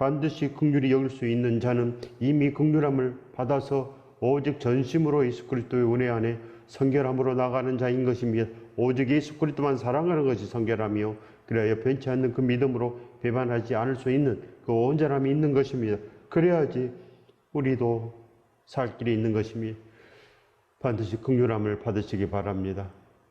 반드시 긍휼히 여길 수 있는 자는 이미 긍휼함을 받아서 오직 전심으로 예수 그리스도의 은혜 안에 성결함으로 나가는 자인 것입니다. 오직 예수 그리스도만 사랑하는 것이 성결함이요 그래야 변치 않는 그 믿음으로 배반하지 않을 수 있는 그 온전함이 있는 것입니다. 그래야지 우리도 살 길이 있는 것입니다. 반드시 긍휼함을 받으시기 바랍니다.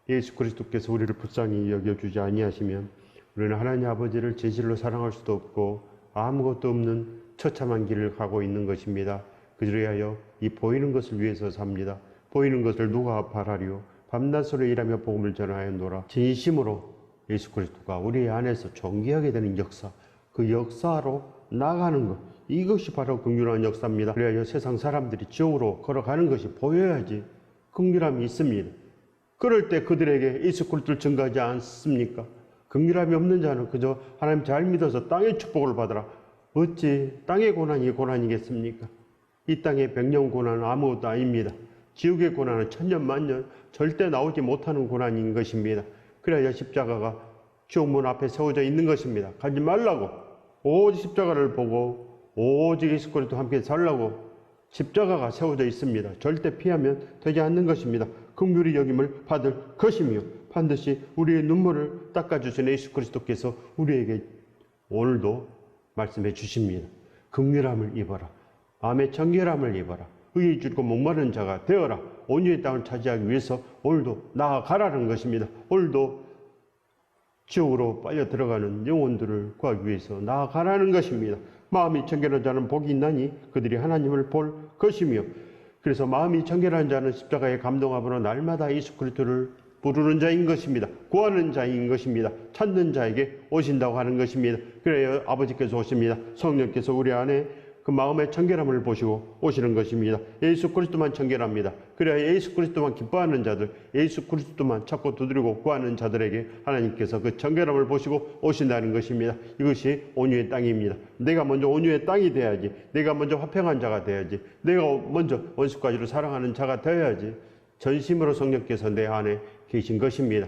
예수 그리스도께서 우리를 불쌍히 여겨주지 아니하시면 우리는 하나님 아버지를 진실로 사랑할 수도 없고 아무것도 없는 처참한 길을 가고 있는 것입니다. 그리하여 이 보이는 것을 위해서 삽니다. 보이는 것을 누가 바라리요? 밤낮으로 일하며 복음을 전하였노라. 진심으로 예수 그리스도가 우리 안에서 존귀하게 되는 역사, 그 역사로 나가는 것, 이것이 바로 긍휼한 역사입니다. 그래야 세상 사람들이 지옥으로 걸어가는 것이 보여야지 긍휼함이 있습니다. 그럴 때 그들에게 예수 그리스도를 증거하지 않습니까? 긍휼함이 없는 자는 그저 하나님 잘 믿어서 땅의 축복을 받으라. 어찌 땅의 고난이 고난이겠습니까? 이 땅의 백년 고난은 아무것도 아닙니다. 지옥의 고난은 천년 만년 절대 나오지 못하는 고난인 것입니다. 그래야 십자가가 지옥문 앞에 세워져 있는 것입니다. 가지 말라고 오직 십자가를 보고 오직 예수 그리스도와 함께 살라고 십자가가 세워져 있습니다. 절대 피하면 되지 않는 것입니다. 긍휼히 여김을 받을 것이며 반드시 우리의 눈물을 닦아주신 예수 그리스도께서 우리에게 오늘도 말씀해 주십니다. 긍휼함을 입어라. 마음의 정결함을 입어라. 의에 줄고 목마른 자가 되어라. 온유의 땅을 차지하기 위해서 오늘도 나아가라는 것입니다. 오늘도 지옥으로 빨려 들어가는 영혼들을 구하기 위해서 나아가라는 것입니다. 마음이 정결한 자는 복이 있나니 그들이 하나님을 볼 것이며 그래서 마음이 정결한 자는 십자가의 감동함으로 날마다 예수 그리스도를 부르는 자인 것입니다. 구하는 자인 것입니다. 찾는 자에게 오신다고 하는 것입니다. 그래야 아버지께서 오십니다. 성령께서 우리 안에 그 마음의 청결함을 보시고 오시는 것입니다. 예수 그리스도만 청결합니다. 그래야 예수 그리스도만 기뻐하는 자들, 예수 그리스도만 찾고 두드리고 구하는 자들에게 하나님께서 그 청결함을 보시고 오신다는 것입니다. 이것이 온유의 땅입니다. 내가 먼저 온유의 땅이 돼야지. 내가 먼저 화평한 자가 돼야지. 내가 먼저 원수까지로 사랑하는 자가 되어야지. 전심으로 성령께서 내 안에 계신 것입니다.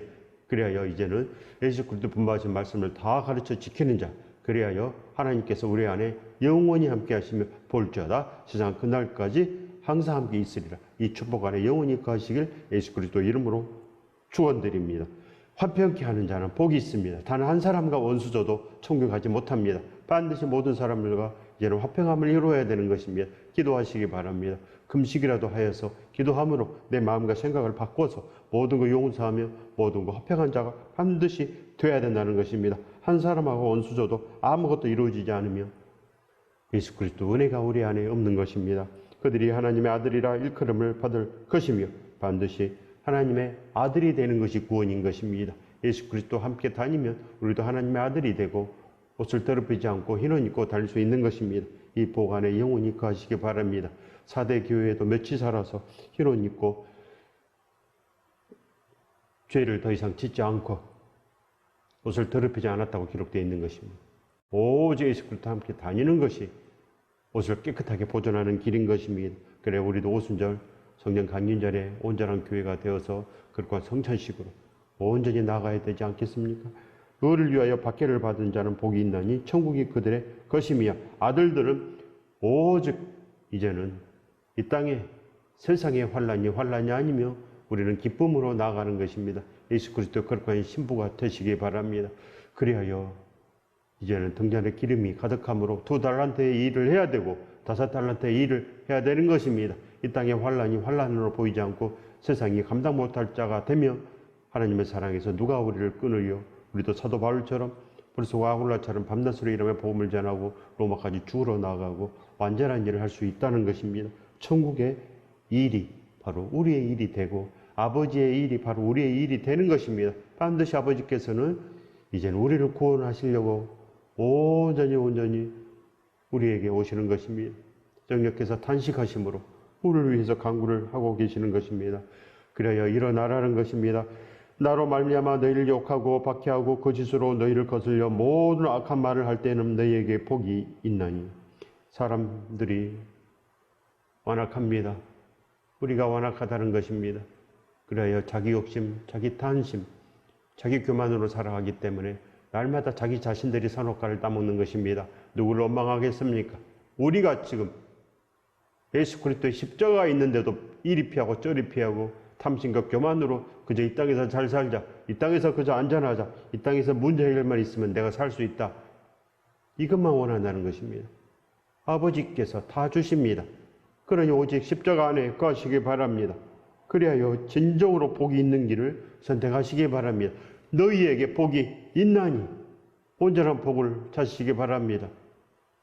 그래야 이제는 예수 그리스도 분부하신 말씀을 다 가르쳐 지키는 자, 그래야 하나님께서 우리 안에 영원히 함께 하시며 볼지어다 세상 그날까지 항상 함께 있으리라. 이 축복 안에 영원히 거하시길 예수 그리스도 이름으로 축원드립니다. 화평케 하는 자는 복이 있습니다. 단 한 사람과 원수져도 천국 가지 못합니다. 반드시 모든 사람들과 이제는 화평함을 이루어야 되는 것입니다. 기도하시기 바랍니다. 금식이라도 하여서 기도함으로 내 마음과 생각을 바꿔서 모든 거 용서하며 모든 거 화평한 자가 반드시 되어야 된다는 것입니다. 한 사람하고 원수져도 아무것도 이루어지지 않으며 예수 그리스도 은혜가 우리 안에 없는 것입니다. 그들이 하나님의 아들이라 일컬음을 받을 것이며 반드시 하나님의 아들이 되는 것이 구원인 것입니다. 예수 그리스도와 함께 다니면 우리도 하나님의 아들이 되고 옷을 더럽히지 않고 흰옷 입고 다닐 수 있는 것입니다. 이 복 안에 영원히 거하시기 바랍니다. 4대 교회에도 며칠 살아서 흰옷 입고 죄를 더 이상 짓지 않고 옷을 더럽히지 않았다고 기록되어 있는 것입니다. 오직 예수 그리스도와 함께 다니는 것이 옷을 깨끗하게 보존하는 길인 것입니다. 그래 우리도 오순절 성령 강림절에 온전한 교회가 되어서 그렇고 성찬식으로 온전히 나가야 되지 않겠습니까? 그를 위하여 박해를 받은 자는 복이 있나니 천국이 그들의 것이며 아들들은 오직 이제는 이 땅에 세상의 환란이 아니며 우리는 기쁨으로 나아가는 것입니다. 예수 그리스도 거룩한 신부가 되시기 바랍니다. 그리하여 이제는 등잔에 기름이 가득함으로 2달란트의 일을 해야 되고 5달란트의 일을 해야 되는 것입니다. 이 땅의 환란으로 보이지 않고 세상이 감당 못할 자가 되며 하나님의 사랑에서 누가 우리를 끊으리요? 우리도 사도 바울처럼 벌써 와굴라처럼 밤낮으로 일하며 복음을 전하고 로마까지 죽으러 나가고 완전한 일을 할 수 있다는 것입니다. 천국의 일이 바로 우리의 일이 되고 아버지의 일이 바로 우리의 일이 되는 것입니다. 반드시 아버지께서는 이제는 우리를 구원하시려고 온전히 우리에게 오시는 것입니다. 정력께서 탄식하심으로 우리를 위해서 간구를 하고 계시는 것입니다. 그래야 일어나라는 것입니다. 나로 말미암아 너희를 욕하고 박해하고 거짓으로 너희를 거슬려 모든 악한 말을 할 때는 너희에게 복이 있나니. 사람들이 완악합니다. 우리가 완악하다는 것입니다. 그래야 자기 욕심, 자기 탐심, 자기 교만으로 살아가기 때문에 날마다 자기 자신들이 선악과를 따먹는 것입니다. 누구를 원망하겠습니까? 우리가 지금 예수 그리스도의 십자가가 있는데도 이리 피하고 저리 피하고 탐심과 교만으로 그저 이 땅에서 잘 살자, 이 땅에서 그저 안전하자, 이 땅에서 문제 해결만 있으면 내가 살 수 있다, 이것만 원한다는 것입니다. 아버지께서 다 주십니다. 그러니 오직 십자가 안에 거하시기 바랍니다. 그리하여 진정으로 복이 있는 길을 선택하시기 바랍니다. 너희에게 복이 있나니 온전한 복을 찾으시기 바랍니다.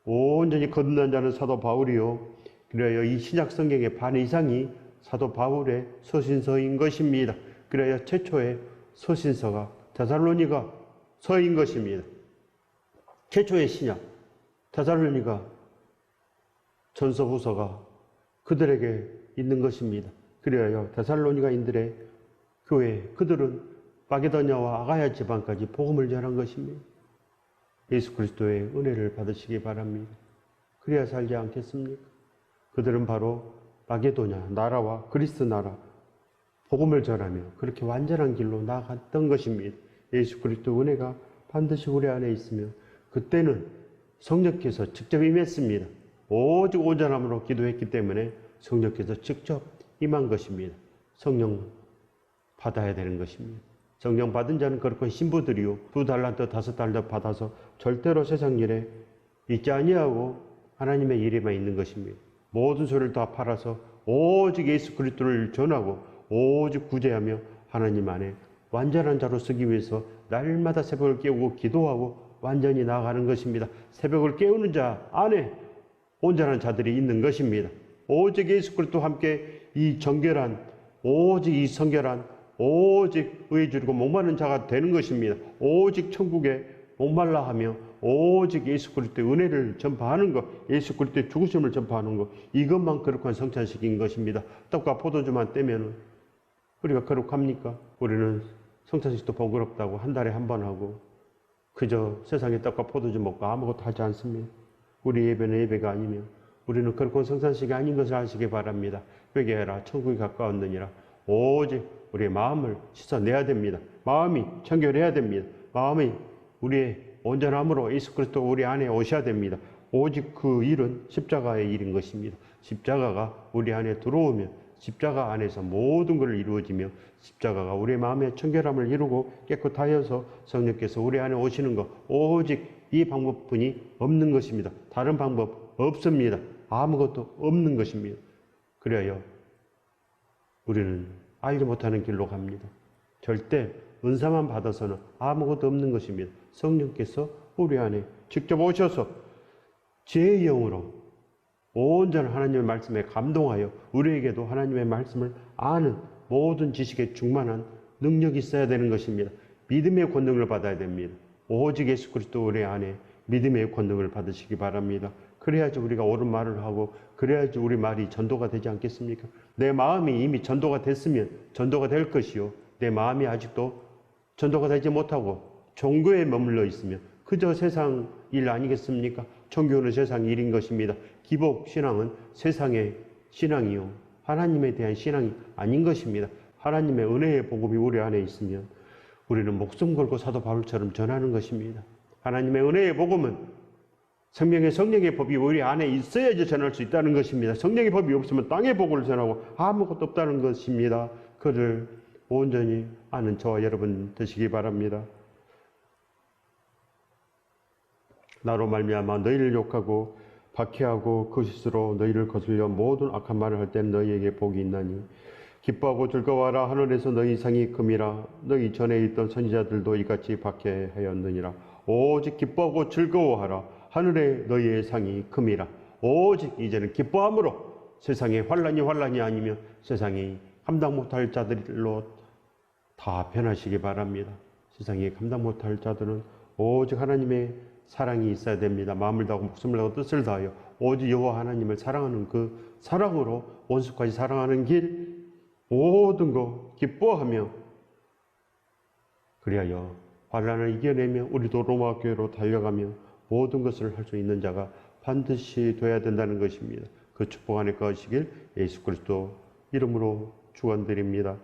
온전히 거듭난 자는 사도 바울이요, 그래야 이 신약 성경의 반 이상이 사도 바울의 서신서인 것입니다. 그래야 최초의 서신서가 데살로니가 서인 것입니다. 최초의 신약 데살로니가 전서후서가 그들에게 있는 것입니다. 그래야 데살로니가인들의 교회, 그들은 마게도냐와 아가야 지방까지 복음을 전한 것입니다. 예수 그리스도의 은혜를 받으시기 바랍니다. 그래야 살지 않겠습니까? 그들은 바로 마게도냐 나라와 그리스 나라 복음을 전하며 그렇게 완전한 길로 나아갔던 것입니다. 예수 그리스도 은혜가 반드시 우리 안에 있으면 그때는 성령께서 직접 임했습니다. 오직 온전함으로 기도했기 때문에 성령께서 직접 임한 것입니다. 성령 받아야 되는 것입니다. 성령 받은 자는 그렇고 신부들이요 2달란트 5달란트 받아서 절대로 세상 일에 있지 아니하고 하나님의 일에만 있는 것입니다. 모든 소리를 다 팔아서 오직 예수 그리스도를 전하고 오직 구제하며 하나님 안에 완전한 자로 서기 위해서 날마다 새벽을 깨우고 기도하고 완전히 나아가는 것입니다. 새벽을 깨우는 자 안에 온전한 자들이 있는 것입니다. 오직 예수 그리스도와 함께 이 정결한, 오직 이 성결한, 오직 의에 주리고 목마른 자가 되는 것입니다. 오직 천국에 목말라 하며 오직 예수 그리스도의 은혜를 전파하는 것, 예수 그리스도의 죽으심을 전파하는 것, 이것만 거룩한 성찬식인 것입니다. 떡과 포도주만 떼면은 우리가 거룩합니까? 우리는 성찬식도 번거롭다고 한 달에 한 번 하고 그저 세상에 떡과 포도주 먹고 아무것도 하지 않습니다. 우리 예배는 예배가 아니며 우리는 거룩한 성찬식이 아닌 것을 아시기 바랍니다. 회개하라 천국이 가까웠느니라. 오직 우리의 마음을 씻어내야 됩니다. 마음이 청결해야 됩니다. 마음이 우리의 온전함으로 예수 그리스도 우리 안에 오셔야 됩니다. 오직 그 일은 십자가의 일인 것입니다. 십자가가 우리 안에 들어오면 십자가 안에서 모든 것을 이루어지며 십자가가 우리의 마음의 청결함을 이루고 깨끗하여서 성령께서 우리 안에 오시는 것, 오직 이 방법뿐이 없는 것입니다. 다른 방법 없습니다. 아무것도 없는 것입니다. 그래야 우리는 알지 못하는 길로 갑니다. 절대 은사만 받아서는 아무것도 없는 것입니다. 성령께서 우리 안에 직접 오셔서 제 영으로 온전한 하나님의 말씀에 감동하여 우리에게도 하나님의 말씀을 아는 모든 지식에 충만한 능력이 있어야 되는 것입니다. 믿음의 권능을 받아야 됩니다. 오직 예수 그리스도 우리 안에 믿음의 권능을 받으시기 바랍니다. 그래야지 우리가 옳은 말을 하고 그래야지 우리 말이 전도가 되지 않겠습니까? 내 마음이 이미 전도가 됐으면 전도가 될 것이요, 내 마음이 아직도 전도가 되지 못하고 종교에 머물러 있으면 그저 세상 일 아니겠습니까? 종교는 세상 일인 것입니다. 기복 신앙은 세상의 신앙이요, 하나님에 대한 신앙이 아닌 것입니다. 하나님의 은혜의 복음이 우리 안에 있으면 우리는 목숨 걸고 사도 바울처럼 전하는 것입니다. 하나님의 은혜의 복음은 성령의 법이 우리 안에 있어야지 전할 수 있다는 것입니다. 성령의 법이 없으면 땅의 복을 전하고 아무것도 없다는 것입니다. 그를 온전히 아는 저와 여러분 되시기 바랍니다. 나로 말미암아 너희를 욕하고 박해하고 거짓으로 너희를 거슬려 모든 악한 말을 할 때는 너희에게 복이 있나니 기뻐하고 즐거워하라. 하늘에서 너희 상이 금이라. 너희 전에 있던 선지자들도 이같이 박해하였느니라. 오직 기뻐하고 즐거워하라. 하늘에 너희의 상이 금이라. 오직 이제는 기뻐함으로 세상에 환란이 아니며 세상이 감당 못할 자들로 다 변하시기 바랍니다. 세상에 감당 못할 자들은 오직 하나님의 사랑이 있어야 됩니다. 마음을 다하고 목숨을 다하고 뜻을 다하여 오직 여호와 하나님을 사랑하는 그 사랑으로 원수까지 사랑하는 길, 모든 거 기뻐하며 그리하여 환난을 이겨내며 우리도 로마 교회로 달려가며 모든 것을 할 수 있는 자가 반드시 돼야 된다는 것입니다. 그 축복 안에 거하시길 예수 그리스도 이름으로 축원드립니다.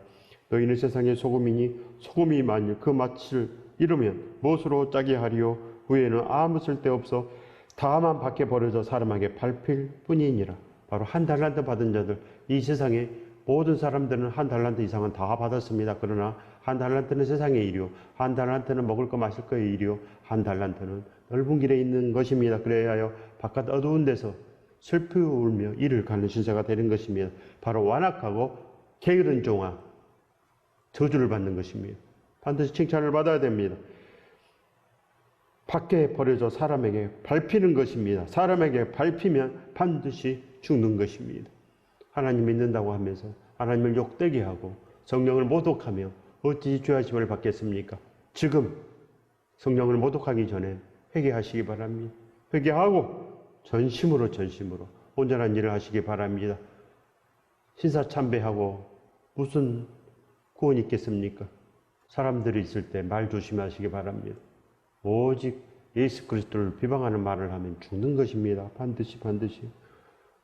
너희는 세상의 소금이니 소금이 만일 그 맛을 잃으면 무엇으로 짜게 하리요? 후에는 아무 쓸데없어 다만 밖에 버려져 사람에게 밟힐 뿐이니라. 바로 한 달란트 받은 자들, 이 세상에 모든 사람들은 한 달란트 이상은 다 받았습니다. 그러나 한 달란트는 세상의 일이요, 한 달란트는 먹을 거 마실 거의 일이요, 한 달란트는 넓은 길에 있는 것입니다. 그래야 하여 바깥 어두운 데서 슬피 울며 이를 가는 신세가 되는 것입니다. 바로 완악하고 게으른 종아, 저주를 받는 것입니다. 반드시 칭찬을 받아야 됩니다. 밖에 버려져 사람에게 밟히는 것입니다. 사람에게 밟히면 반드시 죽는 것입니다. 하나님 믿는다고 하면서 하나님을 욕되게 하고 성령을 모독하며 어찌 죄하심을 받겠습니까? 지금 성령을 모독하기 전에 회개하시기 바랍니다. 회개하고 전심으로 온전한 일을 하시기 바랍니다. 신사참배하고 무슨 구원이 있겠습니까? 사람들이 있을 때 말 조심하시기 바랍니다. 오직 예수 그리스도를 비방하는 말을 하면 죽는 것입니다. 반드시.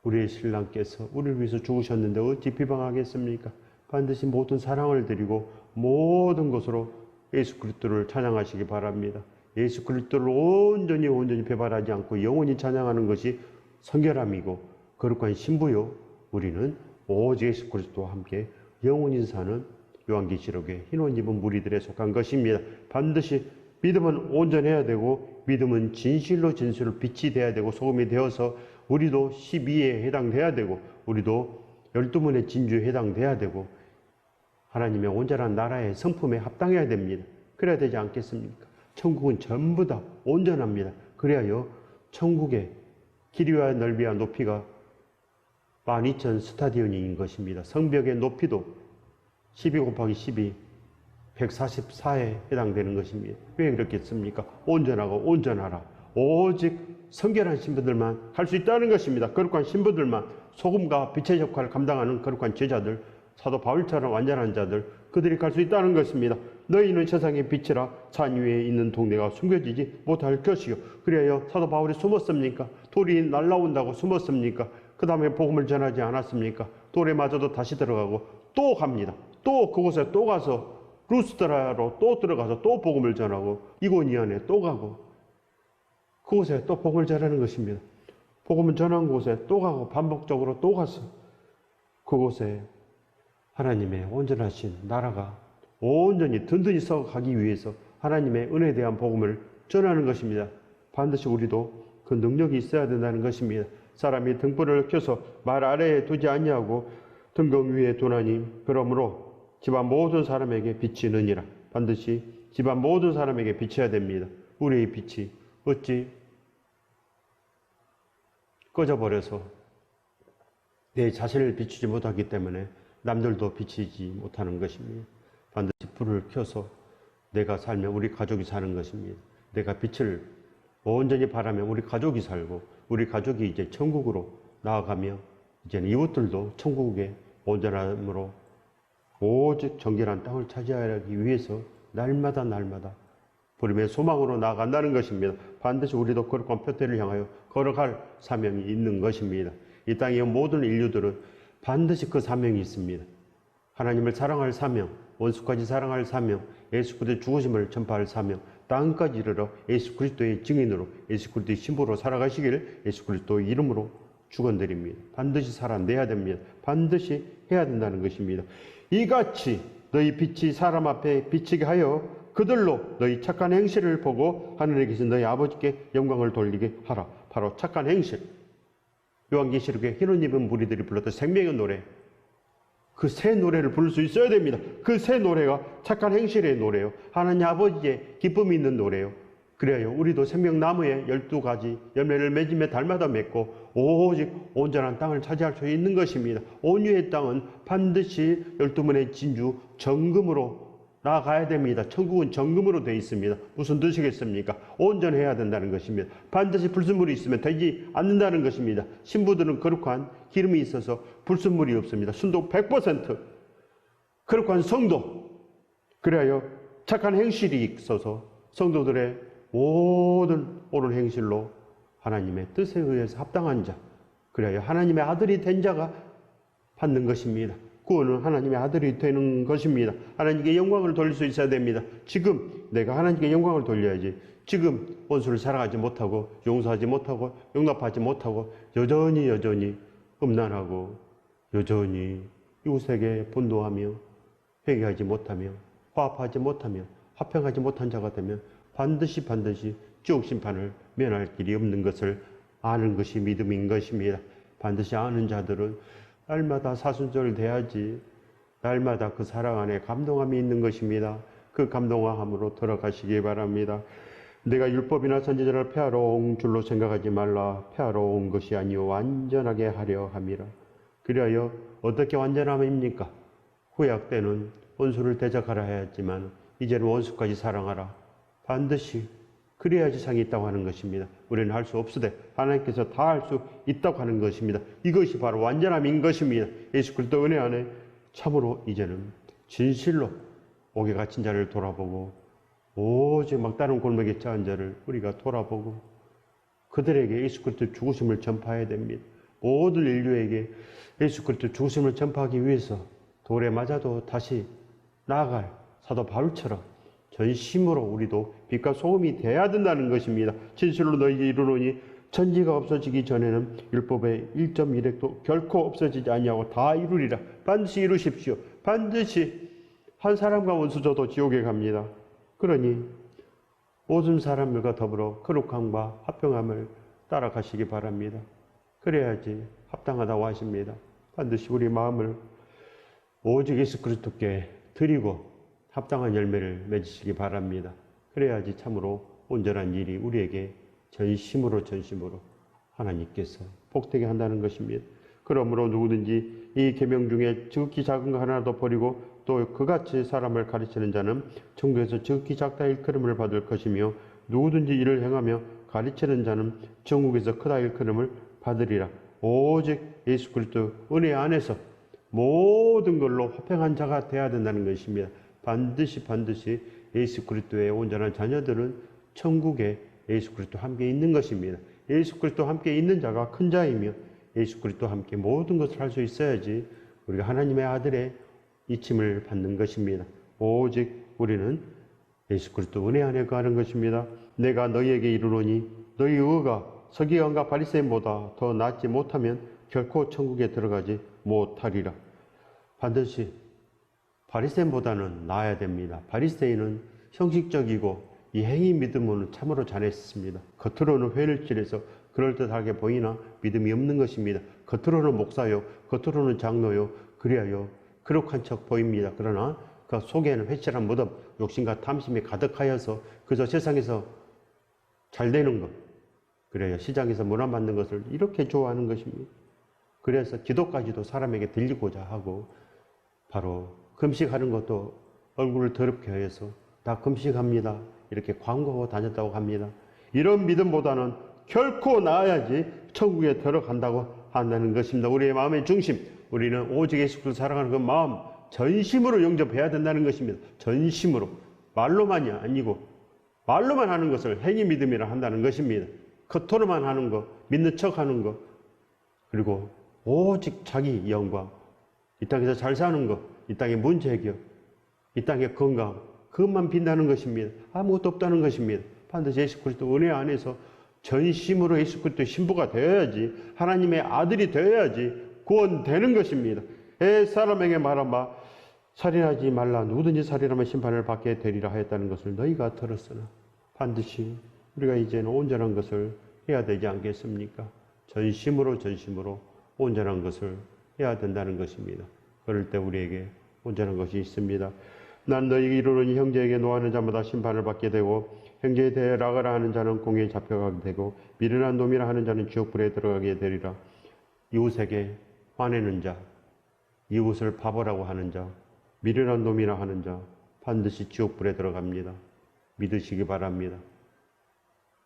우리의 신랑께서 우리를 위해서 죽으셨는데 어찌 비방하겠습니까? 반드시 모든 사랑을 드리고 모든 것으로 예수 그리스도를 찬양하시기 바랍니다. 예수 그리스도를 온전히 배반하지 않고 영원히 찬양하는 것이 성결함이고 거룩한 신부요. 우리는 오직 예수 그리스도와 함께 영원히 사는 요한계시록의 흰 옷 입은 무리들에 속한 것입니다. 반드시 믿음은 온전해야 되고 믿음은 진실로 빛이 돼야 되고 소금이 되어서 우리도 12에 해당돼야 되고 우리도 12문의 진주에 해당돼야 되고 하나님의 온전한 나라의 성품에 합당해야 됩니다. 그래야 되지 않겠습니까? 천국은 전부 다 온전합니다. 그래야요 천국의 길이와 넓이와 높이가 12,000 스타디온인 것입니다. 성벽의 높이도 12 곱하기 12 144에 해당되는 것입니다. 왜 그렇겠습니까? 온전하라. 오직 성결한 신부들만 할 수 있다는 것입니다. 거룩한 신부들만, 소금과 빛의 역할을 감당하는 거룩한 제자들, 사도 바울처럼 완전한 자들, 그들이 갈 수 있다는 것입니다. 너희는 세상의 빛이라 산 위에 있는 동네가 숨겨지지 못할 것이요. 그래야 사도 바울이 숨었습니까? 돌이 날라온다고 숨었습니까? 그 다음에 복음을 전하지 않았습니까? 돌에 맞아도 다시 들어가고 또 갑니다. 또 그곳에 또 가서 루스드라로 또 들어가서 또 복음을 전하고 이고니안에 또 가고 그곳에 또 복음을 전하는 것입니다. 복음을 전한 곳에 또 가고 반복적으로 또 가서 그곳에 하나님의 온전하신 나라가 온전히 든든히 서가기 위해서 하나님의 은혜에 대한 복음을 전하는 것입니다. 반드시 우리도 그 능력이 있어야 된다는 것입니다. 사람이 등불을 켜서 말 아래에 두지 아니하고 등경 위에 두나니 그러므로 집안 모든 사람에게 비치느니라. 반드시 집안 모든 사람에게 비쳐야 됩니다. 우리의 빛이 어찌 꺼져버려서 내 자신을 비추지 못하기 때문에 남들도 비치지 못하는 것입니다. 반드시 불을 켜서 내가 살면 우리 가족이 사는 것입니다. 내가 빛을 온전히 바라면 우리 가족이 살고 우리 가족이 이제 천국으로 나아가며 이제는 이웃들도 천국의 온전함으로 오직 정결한 땅을 차지하기 위해서 날마다 부름의 소망으로 나아간다는 것입니다. 반드시 우리도 거룩한 표대를 향하여 걸어갈 사명이 있는 것입니다. 이 땅의 모든 인류들은 반드시 그 사명이 있습니다. 하나님을 사랑할 사명, 원수까지 사랑할 사명, 예수 그리스도의 죽으심을 전파할 사명, 땅까지 이르러 예수 그리스도의 증인으로 예수 그리스도의 신부로 살아가시기를 예수 그리스도의 이름으로 축원드립니다. 반드시 살아내야 됩니다. 반드시 해야 된다는 것입니다. 이같이 너희 빛이 사람 앞에 비치게 하여 그들로 너희 착한 행실을 보고 하늘에 계신 너희 아버지께 영광을 돌리게 하라. 바로 착한 행실. 요한계시록에 흰 옷 입은 무리들이 불렀던 생명의 노래. 그 새 노래를 부를 수 있어야 됩니다. 그 새 노래가 착한 행실의 노래요. 하나님 아버지의 기쁨이 있는 노래요. 그래요. 우리도 생명나무에 12가지 열매를 맺으며 달마다 맺고 오직 온전한 땅을 차지할 수 있는 것입니다. 온유의 땅은 반드시 12문의 진주 정금으로 나아가야 됩니다. 천국은 정금으로 되어 있습니다. 무슨 뜻이겠습니까? 온전해야 된다는 것입니다. 반드시 불순물이 있으면 되지 않는다는 것입니다. 신부들은 거룩한 기름이 있어서 불순물이 없습니다. 순도 100%. 거룩한 성도. 그래야 착한 행실이 있어서 성도들의 모든 옳은 행실로 하나님의 뜻에 의해서 합당한 자, 그래야 하나님의 아들이 된 자가 받는 것입니다. 구원은 하나님의 아들이 되는 것입니다. 하나님께 영광을 돌릴 수 있어야 됩니다. 지금 내가 하나님께 영광을 돌려야지. 지금 원수를 사랑하지 못하고 용서하지 못하고 용납하지 못하고 여전히 음란하고 여전히 이웃에게 분노하며 회개하지 못하며 화합하지 못하며 화평하지 못한 자가 되면 반드시 지옥 심판을 면할 길이 없는 것을 아는 것이 믿음인 것입니다. 반드시 아는 자들은 날마다 사순절을 대하지 날마다 그 사랑 안에 감동함이 있는 것입니다. 그 감동함으로 들어가시기 바랍니다. 내가 율법이나 선지자를 폐하러 온 줄로 생각하지 말라. 폐하러 온 것이 아니요 완전하게 하려 함이라. 그리하여 어떻게 완전함입니까? 구약 때는 원수를 대적하라 하였지만 이제는 원수까지 사랑하라. 반드시 그래야지 상이 있다고 하는 것입니다. 우리는 할 수 없으되 하나님께서 다 할 수 있다고 하는 것입니다. 이것이 바로 완전함인 것입니다. 예수 그리스도 은혜 안에 참으로 이제는 진실로 옥에 갇힌 자를 돌아보고 오직 막다른 골목에 처한 자를 우리가 돌아보고 그들에게 예수 그리스도 죽으심을 전파해야 됩니다. 모든 인류에게 예수 그리스도 죽으심을 전파하기 위해서 돌에 맞아도 다시 나아갈 사도 바울처럼 전심으로 우리도 빛과 소금이 되어야 된다는 것입니다. 진실로 너희에게 이르노니 천지가 없어지기 전에는 율법의 1.1획도 결코 없어지지 아니하고 다 이루리라. 반드시 이루십시오. 반드시 한 사람과 원수져도 지옥에 갑니다. 그러니 모든 사람들과 더불어 거룩함과 화평함을 따라가시기 바랍니다. 그래야지 합당하다고 하십니다. 반드시 우리 마음을 오직 예수 그리스도께 드리고 합당한 열매를 맺으시기 바랍니다. 그래야지 참으로 온전한 일이 우리에게 전심으로 하나님께서 복되게 한다는 것입니다. 그러므로 누구든지 이 계명 중에 지극히 작은 거 하나도 버리고 또 그같이 사람을 가르치는 자는 천국에서 지극히 작다 일컬음을 받을 것이며 누구든지 이를 행하며 가르치는 자는 천국에서 크다 일컬음을 받으리라. 오직 예수 그리스도 은혜 안에서 모든 걸로 화평한 자가 되어야 된다는 것입니다. 반드시 예수 그리스도의 온전한 자녀들은 천국에 예수 그리스도 함께 있는 것입니다. 예수 그리스도 함께 있는 자가 큰 자이며 예수 그리스도 함께 모든 것을 할 수 있어야지 우리가 하나님의 아들의 이침을 받는 것입니다. 오직 우리는 예수 그리스도 은혜 안에 거하는 것입니다. 내가 너희에게 이르노니 너희 의가 서기관과 바리새인보다 더 낫지 못하면 결코 천국에 들어가지 못하리라. 반드시 바리새인보다는 나아야 됩니다. 바리새인은 형식적이고 이 행위 믿음은 참으로 잘했습니다. 겉으로는 회를 칠해서 그럴듯하게 보이나 믿음이 없는 것입니다. 겉으로는 목사요, 겉으로는 장로요, 그리하여 그럭한 척 보입니다. 그러나 그 속에는 회칠한 무덤, 욕심과 탐심이 가득하여서 그저 세상에서 잘 되는 것, 그래요. 시장에서 문화받는 것을 이렇게 좋아하는 것입니다. 그래서 기도까지도 사람에게 들리고자 하고 바로 금식하는 것도 얼굴을 더럽게 해서 다 금식합니다. 이렇게 광고하고 다녔다고 합니다. 이런 믿음보다는 결코 나아야지 천국에 들어간다고 한다는 것입니다. 우리의 마음의 중심, 우리는 오직 예수 그리스도를 사랑하는 그 마음 전심으로 영접해야 된다는 것입니다. 전심으로. 말로만이 아니고 말로만 하는 것을 행위 믿음이라 한다는 것입니다. 겉으로만 하는 것, 믿는 척하는 것, 그리고 오직 자기 영광, 이 땅에서 잘 사는 것, 이 땅의 문제 해결, 이 땅의 건강, 그것만 빈다는 것입니다. 아무것도 없다는 것입니다. 반드시 예수 그리스도 은혜 안에서 전심으로 예수 그리스도의 신부가 되어야지, 하나님의 아들이 되어야지 구원되는 것입니다. 사람에게 말하마 살인하지 말라. 누구든지 살인하면 심판을 받게 되리라 하였다는 것을 너희가 들었으나 반드시 우리가 이제는 온전한 것을 해야 되지 않겠습니까? 전심으로 온전한 것을 해야 된다는 것입니다. 그럴 때 우리에게 온전한 것이 있습니다. 난 너희에게 이르노니 형제에게 노하는 자마다 심판을 받게 되고 형제에 대해 라가라 하는 자는 공에 잡혀가게 되고 미련한 놈이라 하는 자는 지옥불에 들어가게 되리라. 이웃에게 화내는 자, 이웃을 바보라고 하는 자, 미련한 놈이라 하는 자 반드시 지옥불에 들어갑니다. 믿으시기 바랍니다.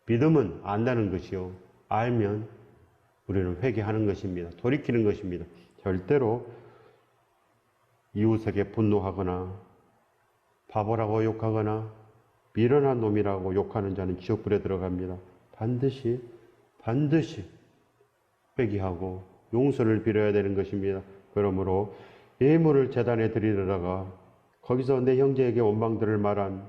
믿음은 안다는 것이요, 알면 우리는 회개하는 것입니다. 돌이키는 것입니다. 절대로 이웃에게 분노하거나 바보라고 욕하거나 미련한 놈이라고 욕하는 자는 지옥불에 들어갑니다. 반드시 회개하고 용서를 빌어야 되는 것입니다. 그러므로 예물을 제단에 드리려다가 거기서 내 형제에게 원망들을 말한,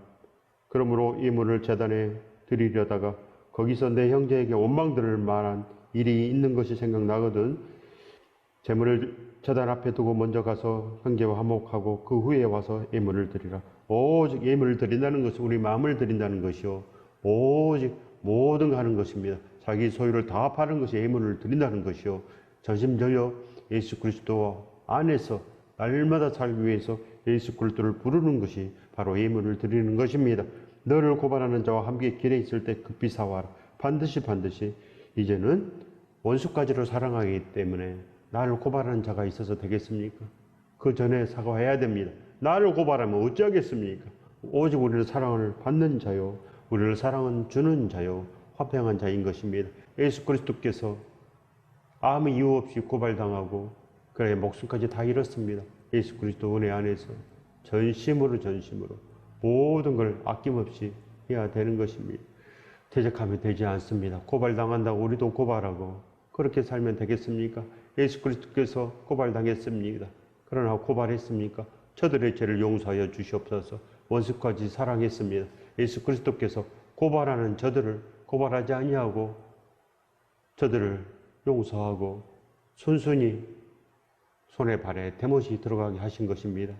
그러므로 예물을 제단에 드리려다가 거기서 내 형제에게 원망들을 말한 일이 있는 것이 생각나거든. 제물을 제단 앞에 두고 먼저 가서 형제와 화목하고 그 후에 와서 예물을 드리라. 오직 예물을 드린다는 것은 우리 마음을 드린다는 것이요, 오직 모든 거 하는 것입니다. 자기 소유를 다 파는 것이 예물을 드린다는 것이요, 전심전력 예수 그리스도 안에서 날마다 살기 위해서 예수 그리스도를 부르는 것이 바로 예물을 드리는 것입니다. 너를 고발하는 자와 함께 길에 있을 때 급히 사와라. 반드시 이제는 원수까지로 사랑하기 때문에 나를 고발하는 자가 있어서 되겠습니까? 그 전에 사과해야 됩니다. 나를 고발하면 어찌하겠습니까? 오직 우리를 사랑을 받는 자요, 우리를 사랑은 주는 자요, 화평한 자인 것입니다. 예수 그리스도께서 아무 이유 없이 고발당하고 그래 목숨까지 다 잃었습니다. 예수 그리스도 은혜 안에서 전심으로 모든 걸 아낌없이 해야 되는 것입니다. 대적하면 되지 않습니다. 고발당한다고 우리도 고발하고 그렇게 살면 되겠습니까? 예수 그리스도께서 고발당했습니다. 그러나 고발했습니까? 저들의 죄를 용서하여 주시옵소서. 원수까지 사랑했습니다. 예수 그리스도께서 고발하는 저들을 고발하지 아니하고 저들을 용서하고 순순히 손에 발에 대못이 들어가게 하신 것입니다.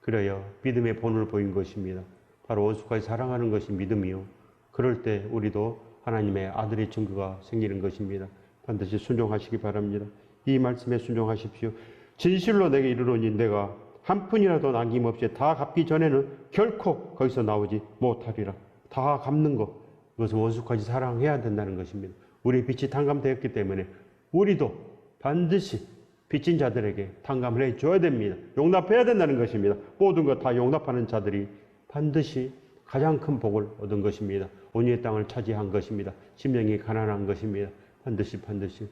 그래야 믿음의 본을 보인 것입니다. 바로 원수까지 사랑하는 것이 믿음이요, 그럴 때 우리도 하나님의 아들의 증거가 생기는 것입니다. 반드시 순종하시기 바랍니다. 이 말씀에 순종하십시오. 진실로 내게 이르노니 내가 한 푼이라도 남김없이 다 갚기 전에는 결코 거기서 나오지 못하리라. 다 갚는 것, 그것은 원수까지 사랑해야 된다는 것입니다. 우리 빚이 탕감되었기 때문에 우리도 반드시 빚진 자들에게 탕감을 해줘야 됩니다. 용납해야 된다는 것입니다. 모든 것 다 용납하는 자들이 반드시 가장 큰 복을 얻은 것입니다. 온유의 땅을 차지한 것입니다. 심령이 가난한 것입니다. 반드시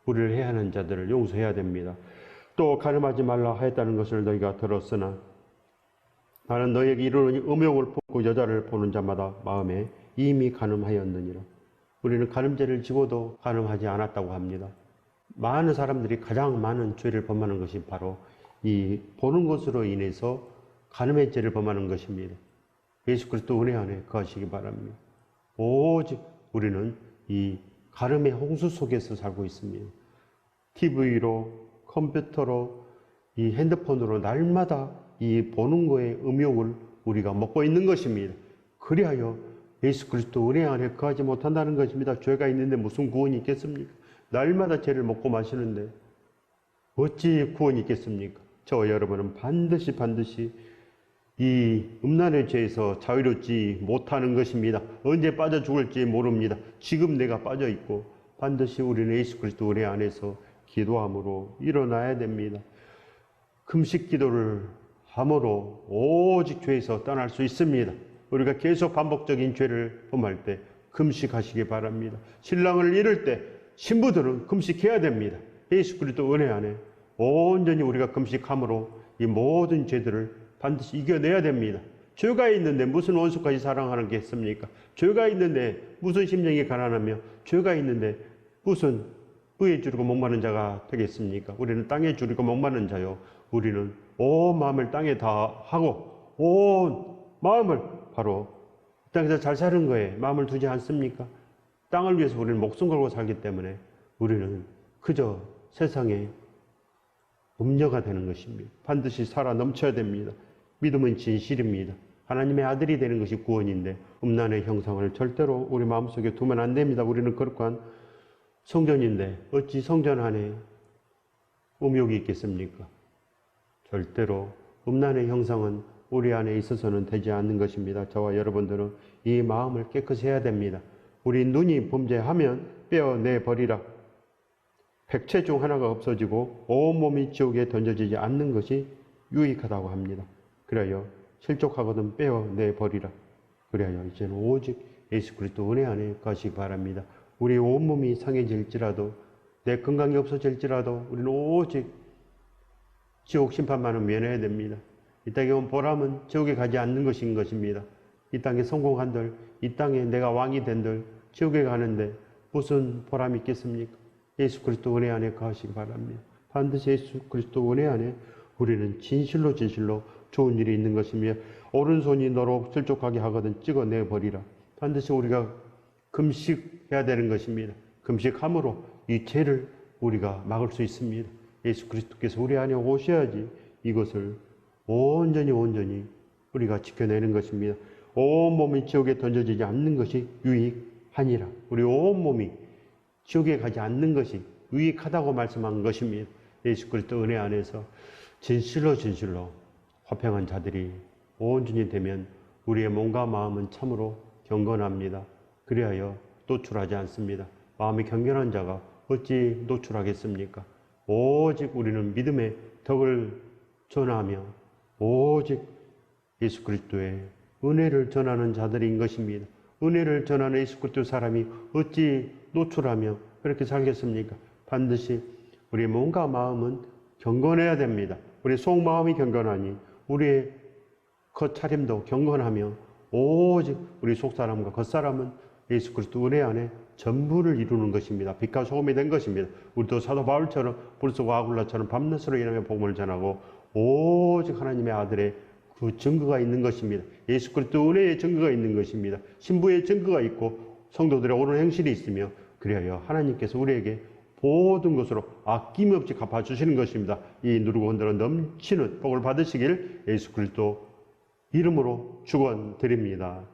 우리를 해하는 자들을 용서해야 됩니다. 또 간음하지 말라 하였다는 것을 너희가 들었으나 나는 너희에게 이르노니 음욕을 품고 여자를 보는 자마다 마음에 이미 간음하였느니라. 우리는 간음죄를 지고도 간음하지 않았다고 합니다. 많은 사람들이 가장 많은 죄를 범하는 것이 바로 이 보는 것으로 인해서 간음의 죄를 범하는 것입니다. 예수 그리스도 은혜 안에 거하시기 바랍니다. 오직 우리는 이 간음의 홍수 속에서 살고 있습니다. TV로, 컴퓨터로, 이 핸드폰으로 날마다 이 보는 거에 음욕을 우리가 먹고 있는 것입니다. 그리하여 예수 그리스도 은혜 안에 거하지 못한다는 것입니다. 죄가 있는데 무슨 구원이 있겠습니까? 날마다 죄를 먹고 마시는데 어찌 구원이 있겠습니까? 저와 여러분은 반드시 이 음란의 죄에서 자유롭지 못하는 것입니다. 언제 빠져 죽을지 모릅니다. 지금 내가 빠져 있고 반드시 우리는 예수 그리스도 은혜 안에서 기도함으로 일어나야 됩니다. 금식 기도를 함으로 오직 죄에서 떠날 수 있습니다. 우리가 계속 반복적인 죄를 범할 때 금식하시기 바랍니다. 신랑을 잃을 때 신부들은 금식해야 됩니다. 예수 그리스도 은혜 안에 온전히 우리가 금식함으로 이 모든 죄들을 반드시 이겨내야 됩니다. 죄가 있는데 무슨 원수까지 사랑하는 게 있습니까? 죄가 있는데 무슨 심령이 가난하며 죄가 있는데 무슨 의에 줄이고 목마른 자가 되겠습니까? 우리는 땅에 줄이고 목마른 자요, 우리는 온 마음을 땅에 다 하고 온 마음을 바로 땅에서 잘 사는 거에 마음을 두지 않습니까? 땅을 위해서 우리는 목숨 걸고 살기 때문에 우리는 그저 세상에 음녀가 되는 것입니다. 반드시 살아 넘쳐야 됩니다. 믿음은 진실입니다. 하나님의 아들이 되는 것이 구원인데 음란의 형상을 절대로 우리 마음속에 두면 안 됩니다. 우리는 거룩한 성전인데 어찌 성전 안에 음욕이 있겠습니까? 절대로 음란의 형상은 우리 안에 있어서는 되지 않는 것입니다. 저와 여러분들은 이 마음을 깨끗이 해야 됩니다. 우리 눈이 범죄하면 떼어내버리라. 백체 중 하나가 없어지고 온몸이 지옥에 던져지지 않는 것이 유익하다고 합니다. 그래요, 실족하거든 빼어내버리라. 그래요, 이제는 오직 예수 그리스도 은혜 안에 가시기 바랍니다. 우리 온몸이 상해질지라도, 내 건강이 없어질지라도 우리는 오직 지옥 심판만은 면해야 됩니다. 이 땅에 온 보람은 지옥에 가지 않는 것인 것입니다. 이 땅에 성공한들, 이 땅에 내가 왕이 된들 지옥에 가는데 무슨 보람이 있겠습니까? 예수 그리스도 은혜 안에 가시기 바랍니다. 반드시 예수 그리스도 은혜 안에 우리는 진실로 좋은 일이 있는 것이며 오른손이 너로 실족하게 하거든 찍어내 버리라. 반드시 우리가 금식해야 되는 것입니다. 금식함으로 이 죄를 우리가 막을 수 있습니다. 예수 그리스도께서 우리 안에 오셔야지 이것을 온전히 우리가 지켜내는 것입니다. 온 몸이 지옥에 던져지지 않는 것이 유익하니라. 우리 온 몸이 지옥에 가지 않는 것이 유익하다고 말씀한 것입니다. 예수 그리스도 은혜 안에서 진실로 화평한 자들이 온전히 되면 우리의 몸과 마음은 참으로 경건합니다. 그리하여 노출하지 않습니다. 마음이 경건한 자가 어찌 노출하겠습니까? 오직 우리는 믿음의 덕을 전하며 오직 예수 그리스도의 은혜를 전하는 자들인 것입니다. 은혜를 전하는 예수 그리스도 사람이 어찌 노출하며 그렇게 살겠습니까? 반드시 우리의 몸과 마음은 경건해야 됩니다. 우리의 속마음이 경건하니 우리의 겉차림도 경건하며 오직 우리 속사람과 겉사람은 예수 그리스도 은혜 안에 전부를 이루는 것입니다. 빛과 소금이 된 것입니다. 우리도 사도 바울처럼 불소와 아굴라처럼 밤낮으로 일하며 복음을 전하고 오직 하나님의 아들의 그 증거가 있는 것입니다. 예수 그리스도 은혜의 증거가 있는 것입니다. 신부의 증거가 있고 성도들의 옳은 행실이 있으며 그리하여 하나님께서 우리에게 모든 것으로 아낌없이 갚아주시는 것입니다. 이 누르고 흔들어 넘치는 복을 받으시길 예수 그리스도 이름으로 축원드립니다.